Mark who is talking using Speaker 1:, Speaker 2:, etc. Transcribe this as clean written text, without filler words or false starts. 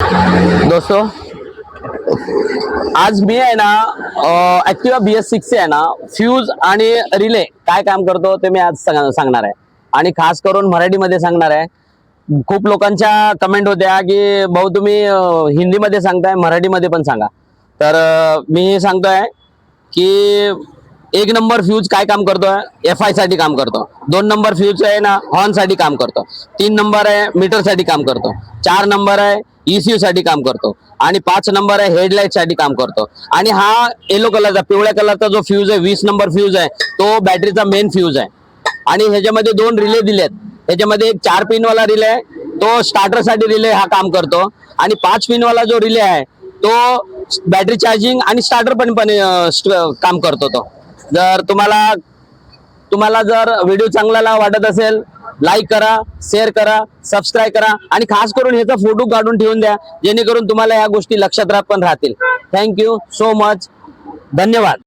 Speaker 1: दोस्तों आज मी आहे ना ऍक्टिवा BS6 आहे ना फ्यूज आणि रिले काय काम करतो ते मी आज सांगणार आहे आणि खास करून मराठीमध्ये सांगणार आहे। खूप लोकांच्या कमेंट होत्या की भाऊ तुम्ही हिंदीमध्ये सांगताय मराठीमध्ये पण सांगा। तर मी सांगतोय की 1 नंबर फ्यूज काय काम करतोय FI साठी काम करतो। 2 नंबर फ्यूज आहे ना हॉर्न साठी काम करतो। 3 नंबर आहे मीटर साठी काम करतो। 4 नंबर आहे ECU साठी काम करतो आणि 5 नंबर आहे हेडलाइट साठी काम करतो। आणि हा येलो कलरचा पिवळ्या कलरचा जो फ्यूज आहे 20 नंबर फ्यूज आहे तो बॅटरीचा मेन फ्यूज आहे। आणि ह्याच्यामध्ये 2 रिले दिलेत। ह्याच्यामध्ये एक 4 पिन वाला रिले आहे तो स्टार्टर साठी रिले हा काम करतो आणि 5 पिन वाला जो रिले आहे तो बॅटरी चार्जिंग आणि स्टार्टर पण काम करतो। तो जर तुम्हाला जर व्हिडिओ चांगला वाटत असेल लाईक करा, शेअर करा, सबस्क्राइब करा आणि खास करून ह्याचा फोटो काढून ठेवून द्या जेणेकरून तुम्हाला या गोष्टी लक्षात पण राहतील। थँक्यू सो मच, धन्यवाद।